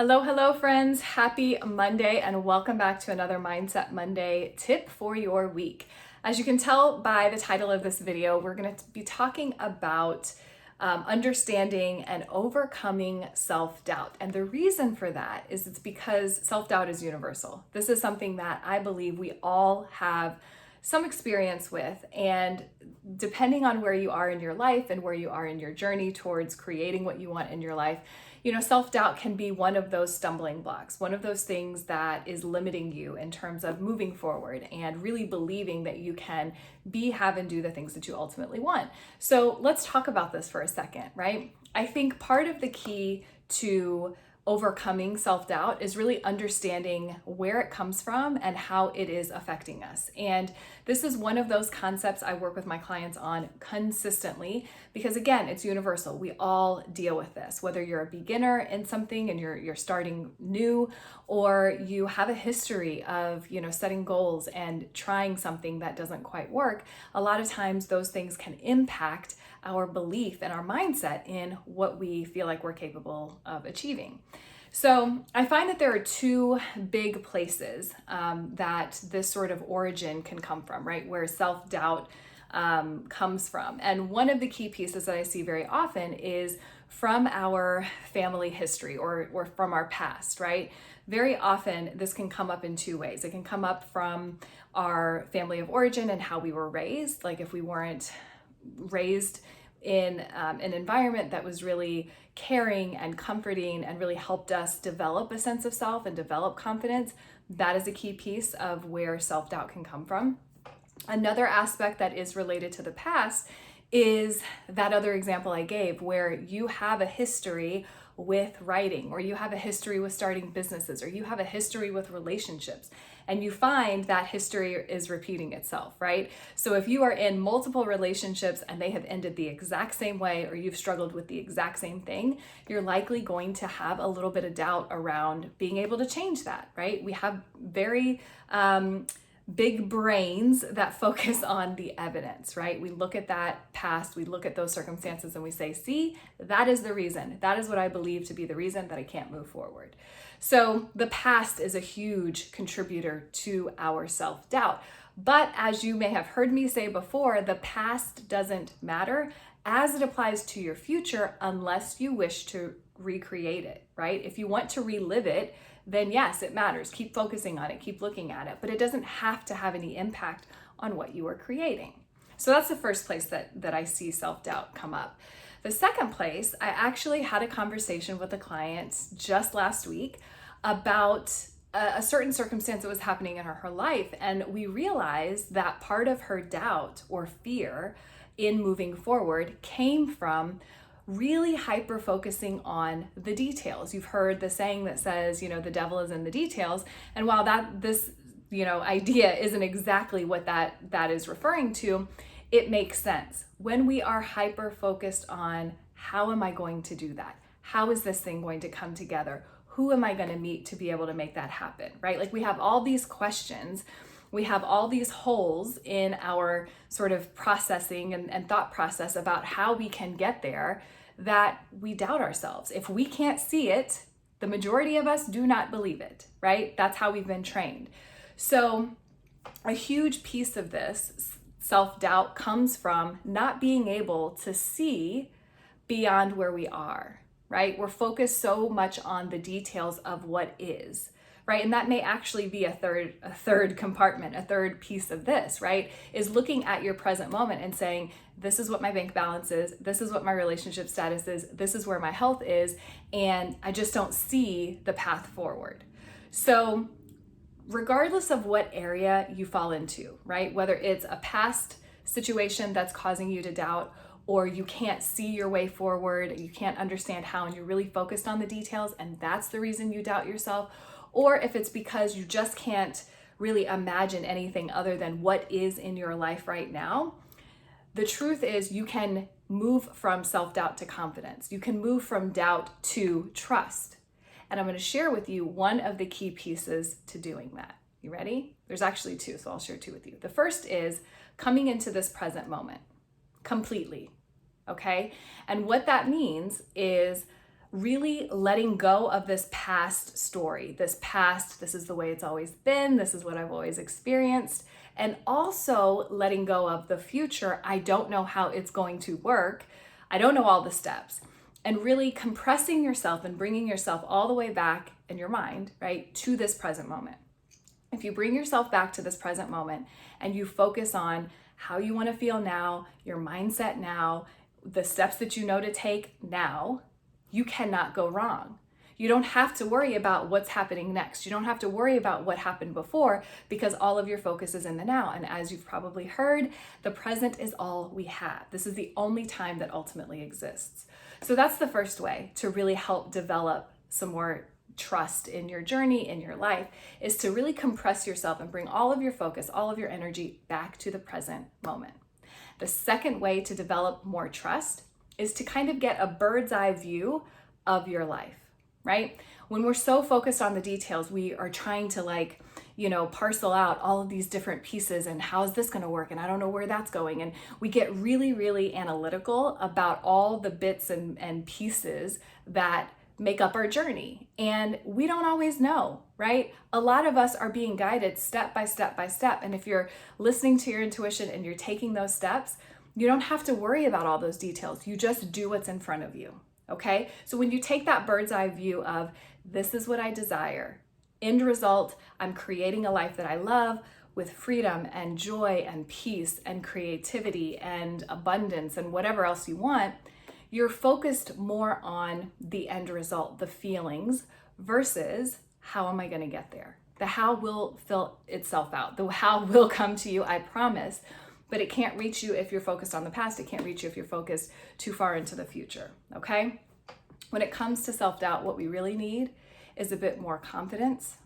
Hello, hello, friends. Happy Monday, and welcome back to another Mindset Monday tip for your week. As you can tell by the title of this video, we're going to be talking about understanding and overcoming self-doubt. And the reason for that is it's because self-doubt is universal. This is something that I believe we all have some experience with, and depending on where you are in your life and where you are in your journey towards creating what you want in your life, self-doubt can be one of those stumbling blocks, one of those things that is limiting you in terms of moving forward and really believing that you can be, have, and do the things that you ultimately want. So let's talk about this for a second, right? I think part of the key to overcoming self-doubt is really understanding where it comes from and how it is affecting us. And this is one of those concepts I work with my clients on consistently because, again, it's universal. We all deal with this, whether you're a beginner in something and you're starting new, or you have a history of, setting goals and trying something that doesn't quite work. A lot of times those things can impact our belief and our mindset in what we feel like we're capable of achieving. So I find that there are two big places that this sort of origin can come from, right? Where self-doubt comes from. And one of the key pieces that I see very often is from our family history or from our past, right? Very often this can come up in two ways. It can come up from our family of origin and how we were raised. Like if we weren't raised in an environment that was really caring and comforting and really helped us develop a sense of self and develop confidence, that is a key piece of where self-doubt can come from. Another aspect that is related to the past is that other example I gave where you have a history with writing, or you have a history with starting businesses, or you have a history with relationships, and you find that history is repeating itself, right? So if you are in multiple relationships and they have ended the exact same way, or you've struggled with the exact same thing, you're likely going to have a little bit of doubt around being able to change that, right? We have very big brains that focus on the evidence, right? We look at that past, we look at those circumstances and we say, see, that is the reason. That is what I believe to be the reason that I can't move forward. So the past is a huge contributor to our self-doubt. But as you may have heard me say before, the past doesn't matter as it applies to your future unless you wish to recreate it, right? If you want to relive it, then yes, it matters. Keep focusing on it, keep looking at it, but it doesn't have to have any impact on what you are creating. So that's the first place that I see self-doubt come up. The second place, I actually had a conversation with a client just last week about a certain circumstance that was happening in her life. And we realized that part of her doubt or fear in moving forward came from really hyper focusing on the details. You've heard the saying that says, the devil is in the details. And while this idea isn't exactly what that is referring to, it makes sense. When we are hyper focused on how am I going to do that? How is this thing going to come together? Who am I going to meet to be able to make that happen, right? Like we have all these questions. We have all these holes in our sort of processing and thought process about how we can get there that we doubt ourselves. If we can't see it, the majority of us do not believe it, right? That's how we've been trained. So a huge piece of this self-doubt comes from not being able to see beyond where we are, right? We're focused so much on the details of what is, right? And that may actually be a third compartment, a third piece of this, right? Is looking at your present moment and saying, this is what my bank balance is, this is what my relationship status is, this is where my health is, and I just don't see the path forward. So regardless of what area you fall into, right? Whether it's a past situation that's causing you to doubt, or you can't see your way forward, you can't understand how, and you're really focused on the details, and that's the reason you doubt yourself, or if it's because you just can't really imagine anything other than what is in your life right now, the truth is you can move from self-doubt to confidence. You can move from doubt to trust. And I'm going to share with you one of the key pieces to doing that. You ready? There's actually two, so I'll share two with you. The first is coming into this present moment completely, okay? And what that means is really letting go of this past story, this is the way it's always been, this is what I've always experienced, and also letting go of the future. I don't know how it's going to work. I don't know all the steps. And really compressing yourself and bringing yourself all the way back in your mind, right, to this present moment. If you bring yourself back to this present moment and you focus on how you want to feel now, your mindset now, the steps that you know to take now, you cannot go wrong. You don't have to worry about what's happening next. You don't have to worry about what happened before, because all of your focus is in the now. And as you've probably heard, the present is all we have. This is the only time that ultimately exists. So that's the first way to really help develop some more trust in your journey, in your life, is to really compress yourself and bring all of your focus, all of your energy back to the present moment. The second way to develop more trust is to kind of get a bird's eye view of your life, right? When we're so focused on the details, we are trying to parcel out all of these different pieces and how is this going to work? And I don't know where that's going. And we get really, really analytical about all the bits and pieces that make up our journey. And we don't always know, right? A lot of us are being guided step by step by step. And if you're listening to your intuition and you're taking those steps, you don't have to worry about all those details. You just do what's in front of you, okay? So when you take that bird's eye view of this is what I desire, end result, I'm creating a life that I love with freedom and joy and peace and creativity and abundance and whatever else you want, you're focused more on the end result, the feelings, versus how am I going to get there? The how will fill itself out. The how will come to you, I promise. But it can't reach you if you're focused on the past. It can't reach you if you're focused too far into the future, okay? When it comes to self-doubt, what we really need is a bit more confidence,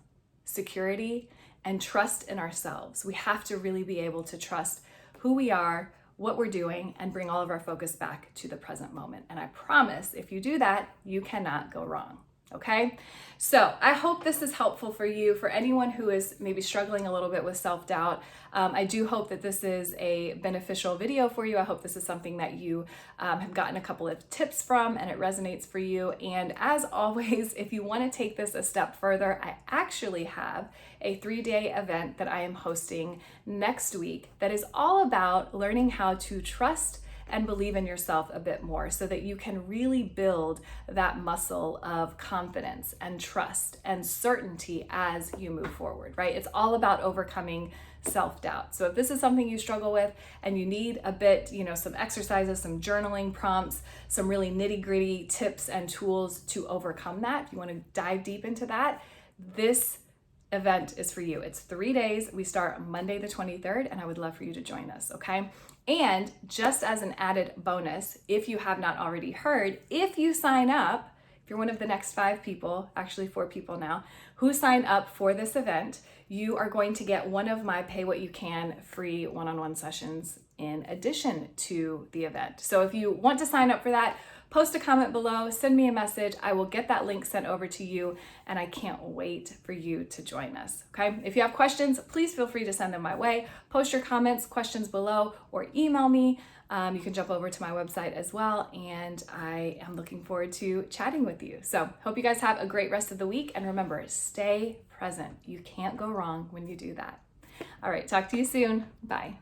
security, and trust in ourselves. We have to really be able to trust who we are, what we're doing, and bring all of our focus back to the present moment. And I promise, if you do that, you cannot go wrong. Okay, so I hope this is helpful for you, for anyone who is maybe struggling a little bit with self-doubt. I do hope that this is a beneficial video for you. I hope this is something that you have gotten a couple of tips from and it resonates for you. And as always, if you want to take this a step further, I actually have a 3-day event that I am hosting next week that is all about learning how to trust and believe in yourself a bit more so that you can really build that muscle of confidence and trust and certainty as you move forward, right? It's all about overcoming self-doubt. So if this is something you struggle with and you need a bit, some exercises, some journaling prompts, some really nitty-gritty tips and tools to overcome that, if you want to dive deep into that, this event is for you. It's 3 days. We start Monday the 23rd, and I would love for you to join us, okay? And just as an added bonus, if you have not already heard, if you sign up, if you're one of the next 5 people, actually 4 people now, who sign up for this event, you are going to get one of my Pay What You Can free one-on-one sessions in addition to the event. So if you want to sign up for that, post a comment below, send me a message. I will get that link sent over to you, and I can't wait for you to join us, okay? If you have questions, please feel free to send them my way. Post your comments, questions below, or email me. You can jump over to my website as well, and I am looking forward to chatting with you. So hope you guys have a great rest of the week, and remember, stay present. You can't go wrong when you do that. All right, talk to you soon. Bye.